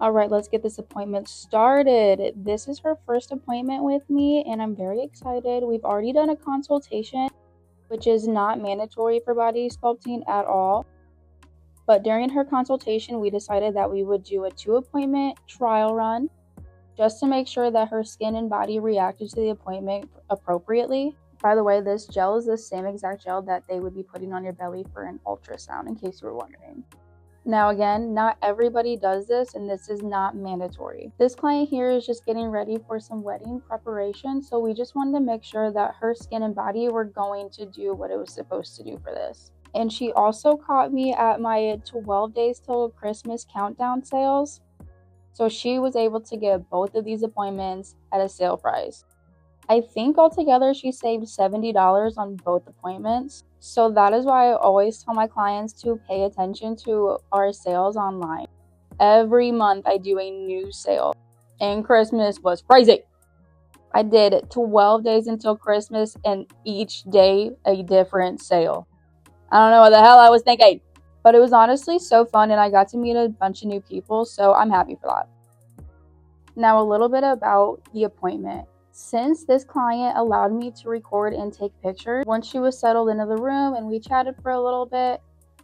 All right, let's get this appointment started. This is her first appointment with me, and I'm very excited. We've already done a consultation, which is not mandatory for body sculpting at all. But during her consultation, we decided that we would do a 2-appointment trial run just to make sure that her skin and body reacted to the appointment appropriately. By the way, this gel is the same exact gel that they would be putting on your belly for an ultrasound, in case you were wondering. Now again, not everybody does this, and this is not mandatory. This client here is just getting ready for some wedding preparation, so we just wanted to make sure that her skin and body were going to do what it was supposed to do for this. And she also caught me at my 12 days till Christmas countdown sales, so she was able to get both of these appointments at a sale price. I think altogether she saved $70 on both appointments. So that is why I always tell my clients to pay attention to our sales online. Every month I do a new sale, and Christmas was crazy. I did 12 days until Christmas, and each day a different sale. I don't know what the hell I was thinking, but it was honestly so fun, and I got to meet a bunch of new people, so I'm happy for that. Now a little bit about the appointment. Since this client allowed me to record and take pictures, once she was settled into the room and we chatted for a little bit,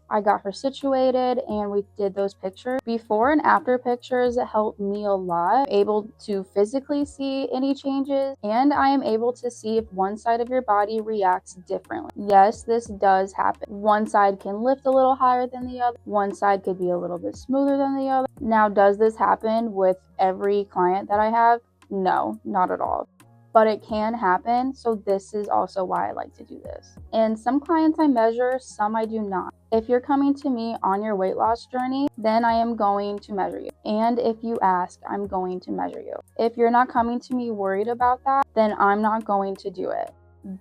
I got her situated and we did those pictures. Before and after pictures helped me a lot. I'm able to physically see any changes, and I am able to see if one side of your body reacts differently. Yes, this does happen. One side can lift a little higher than the other. One side could be a little bit smoother than the other. Now, does this happen with every client that I have? No, not at all. But it can happen, so this is also why I like to do this. And some clients I measure, some I do not. If you're coming to me on your weight loss journey, then I am going to measure you. And if you ask, I'm going to measure you. If you're not coming to me worried about that, then I'm not going to do it.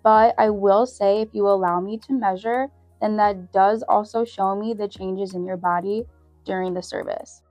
But I will say, if you allow me to measure, then that does also show me the changes in your body during the service.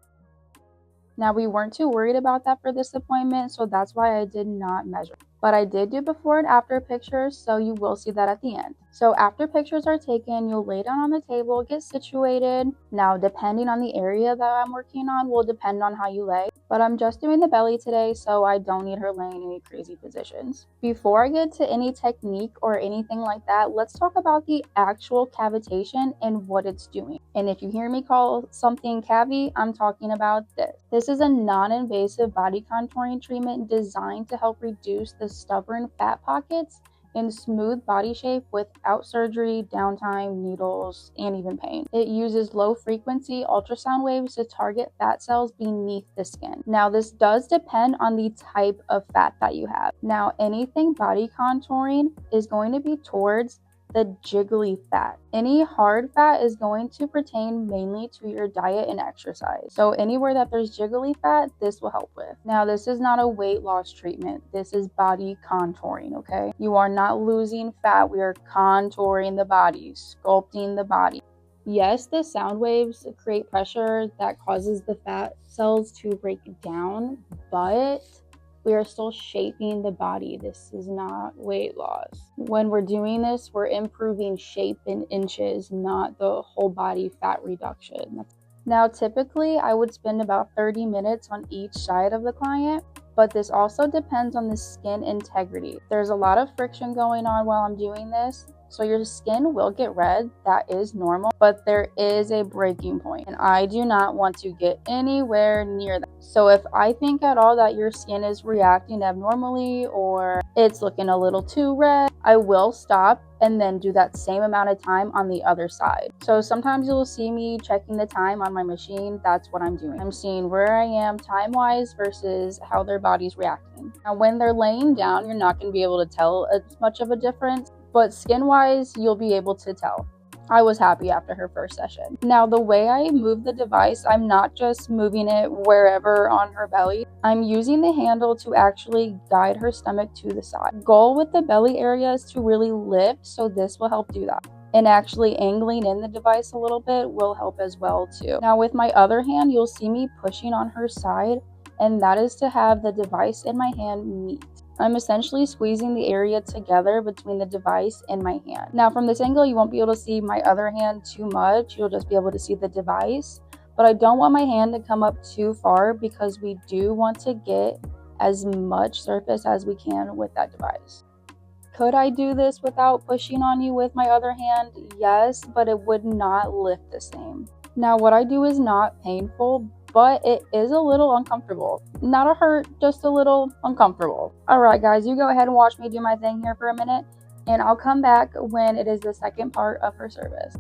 Now, we weren't too worried about that for this appointment, so that's why I did not measure. But I did do before and after pictures, so you will see that at the end. So after pictures are taken, you'll lay down on the table, get situated. Now, depending on the area that I'm working on will depend on how you lay. But I'm just doing the belly today, so I don't need her laying in any crazy positions. Before I get to any technique or anything like that, let's talk about the actual cavitation and what it's doing. And if you hear me call something cavi, I'm talking about this. This is a non-invasive body contouring treatment designed to help reduce the stubborn fat pockets in smooth body shape without surgery, downtime, needles, and even pain. It uses low-frequency ultrasound waves to target fat cells beneath the skin. Now, this does depend on the type of fat that you have. Now, anything body contouring is going to be towards the jiggly fat. Any hard fat is going to pertain mainly to your diet and exercise. So anywhere that there's jiggly fat, this will help with. Now, this is not a weight loss treatment. This is body contouring, okay? You are not losing fat. We are contouring the body, sculpting the body. Yes, the sound waves create pressure that causes the fat cells to break down, but we are still shaping the body. This is not weight loss. When we're doing this, we're improving shape in inches, not the whole body fat reduction. Now, typically, I would spend about 30 minutes on each side of the client, but this also depends on the skin integrity. There's a lot of friction going on while I'm doing this, so your skin will get red. That is normal, but there is a breaking point, and I do not want to get anywhere near that. So if I think at all that your skin is reacting abnormally or it's looking a little too red, I will stop and then do that same amount of time on the other side. So sometimes you'll see me checking the time on my machine. That's what I'm doing. I'm seeing where I am time-wise versus how their body's reacting. Now, when they're laying down, you're not going to be able to tell as much of a difference, but skin-wise, you'll be able to tell. I was happy after her first session. Now, the way I move the device, I'm not just moving it wherever on her belly. I'm using the handle to actually guide her stomach to the side. Goal with the belly area is to really lift, so this will help do that. And actually angling in the device a little bit will help as well too. Now, with my other hand, you'll see me pushing on her side, and that is to have the device in my hand meet. I'm essentially squeezing the area together between the device and my hand. Now, from this angle, you won't be able to see my other hand too much. You'll just be able to see the device. but I don't want my hand to come up too far because we do want to get as much surface as we can with that device. Could I do this without pushing on you with my other hand? Yes, but it would not lift the same. Now, what I do is not painful, but it is a little uncomfortable. Not a hurt, just a little uncomfortable. Alright guys, you go ahead and watch me do my thing here for a minute, and I'll come back when it is the second part of her service.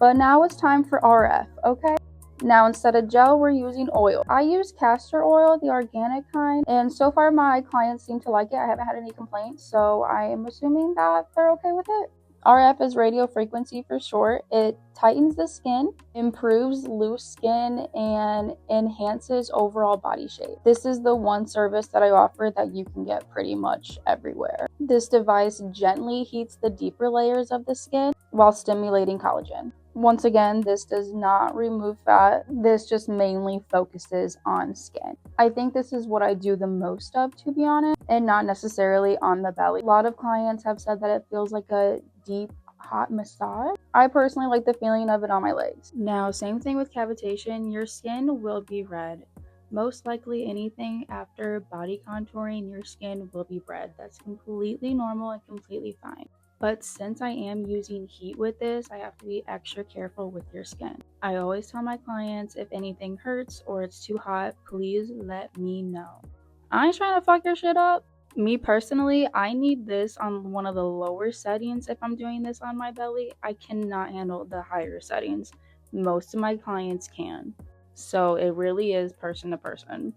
But now it's time for RF, okay? Now instead of gel, we're using oil. I use castor oil, the organic kind, and so far my clients seem to like it. I haven't had any complaints, so I am assuming that they're okay with it. RF is radiofrequency for short. It tightens the skin, improves loose skin, and enhances overall body shape. This is the one service that I offer that you can get pretty much everywhere. This device gently heats the deeper layers of the skin while stimulating collagen. Once again, this does not remove fat. This just mainly focuses on skin. I think this is what I do the most of, to be honest, and not necessarily on the belly. A lot of clients have said that it feels like a deep, hot massage. I personally like the feeling of it on my legs. Now, same thing with cavitation. Your skin will be red. Most likely anything after body contouring, your skin will be red. That's completely normal and completely fine. But since I am using heat with this, I have to be extra careful with your skin. I always tell my clients, if anything hurts or it's too hot, please let me know. I ain't trying to fuck your shit up. Me personally, I need this on one of the lower settings if I'm doing this on my belly. I cannot handle the higher settings. Most of my clients can. So it really is person to person.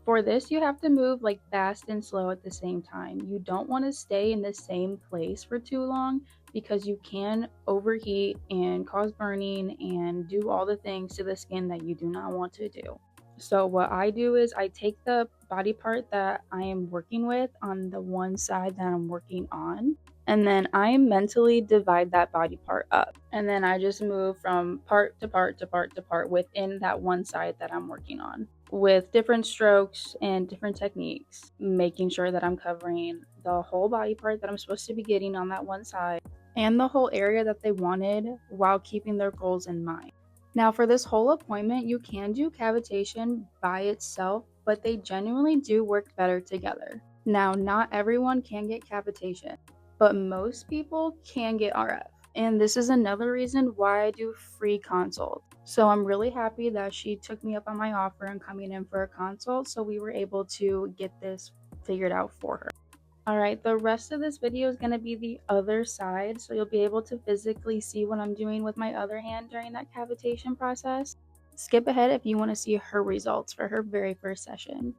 For this, you have to move like fast and slow at the same time. You don't want to stay in the same place for too long because you can overheat and cause burning and do all the things to the skin that you do not want to do. So what I do is I take the body part that I am working with on the one side that I'm working on, and then I mentally divide that body part up. And then I just move from part to part to part to part within that one side that I'm working on, with different strokes and different techniques, making sure that I'm covering the whole body part that I'm supposed to be getting on that one side and the whole area that they wanted while keeping their goals in mind. Now for this whole appointment, you can do cavitation by itself, but they genuinely do work better together. Now, not everyone can get cavitation, but most people can get RF. And this is another reason why I do free consults. So I'm really happy that she took me up on my offer and coming in for a consult, so we were able to get this figured out for her. Alright, the rest of this video is going to be the other side, so you'll be able to physically see what I'm doing with my other hand during that cavitation process. Skip ahead if you want to see her results for her very first session.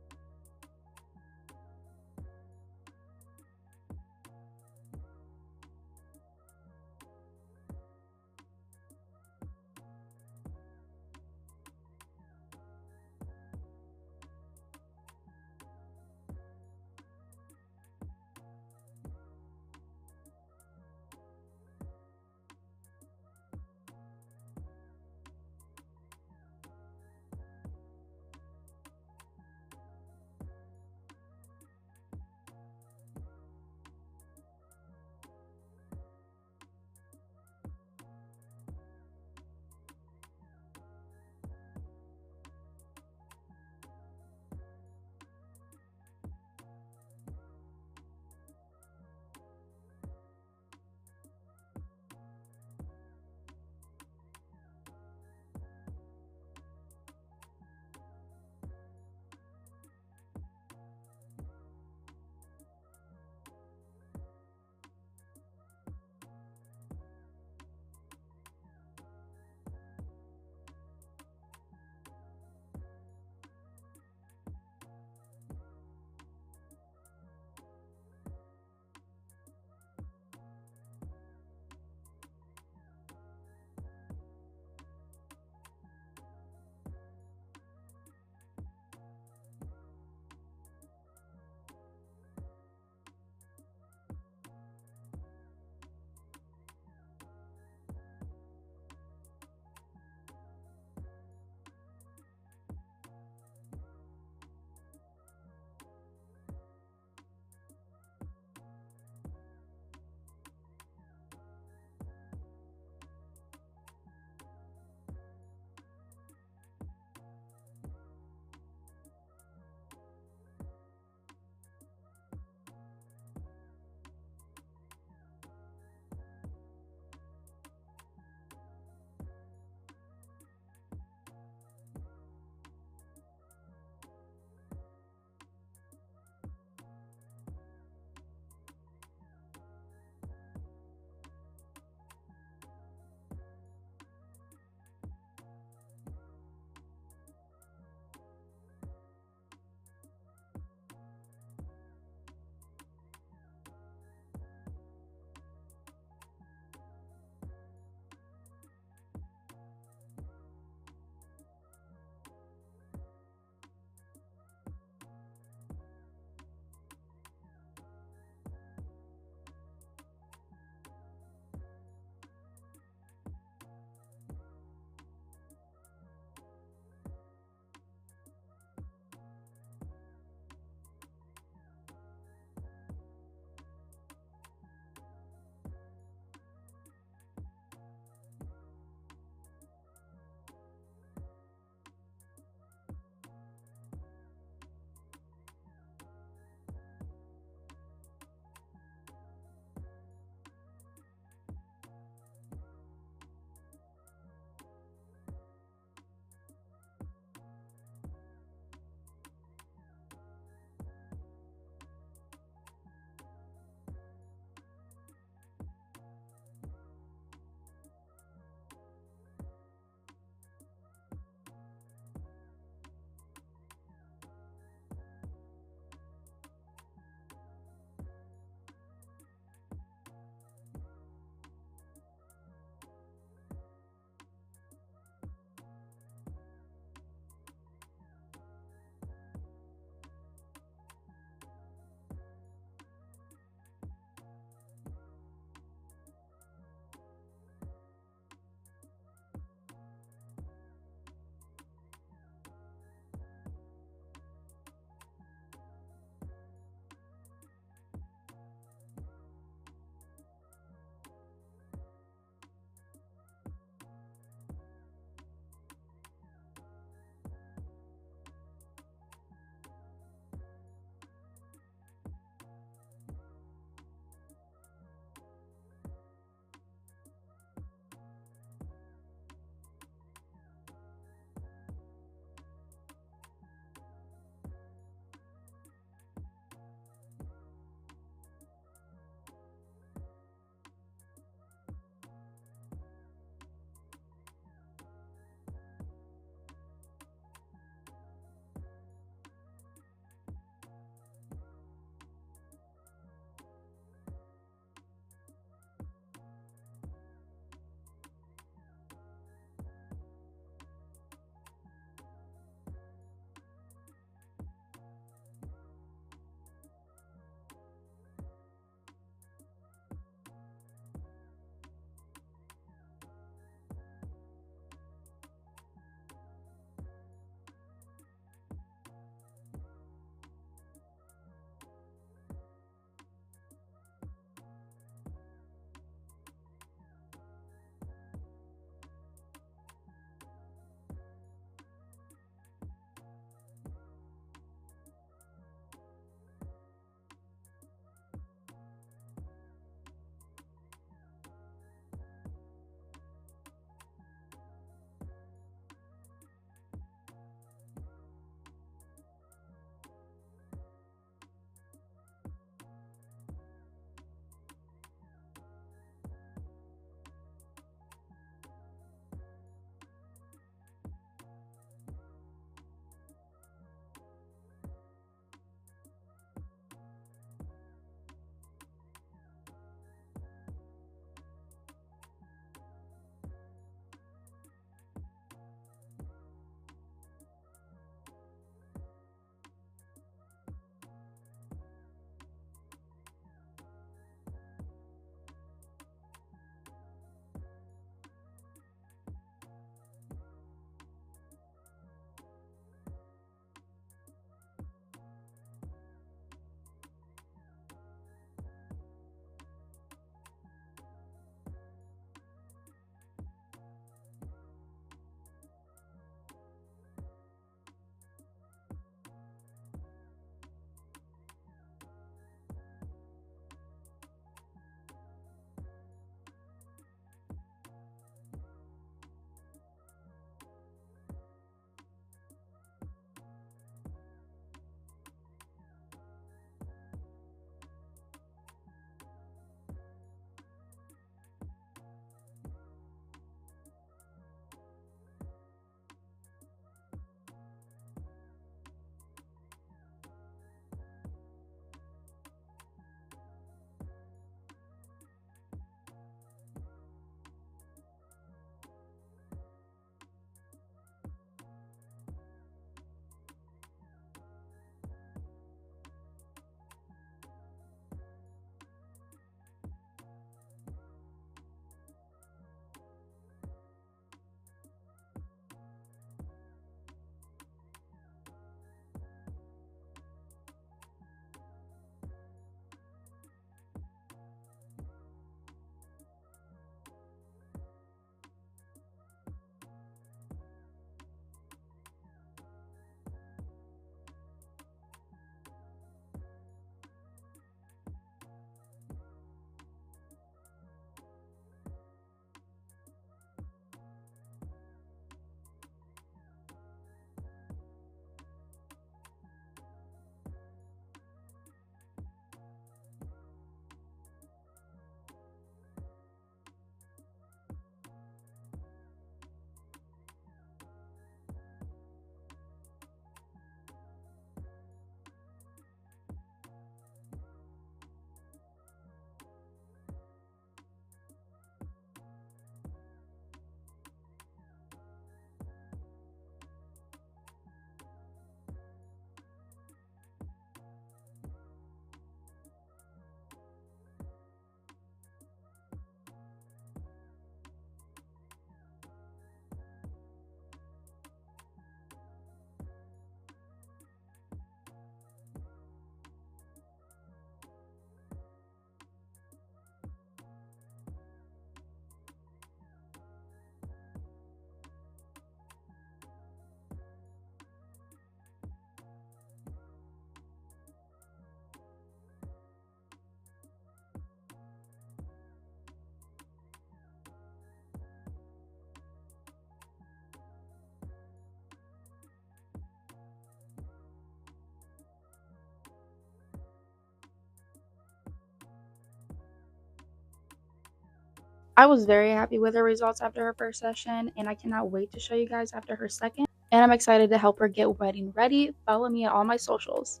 I was very happy with her results after her first session, and I cannot wait to show you guys after her second. And I'm excited to help her get wedding ready. Follow me on all my socials.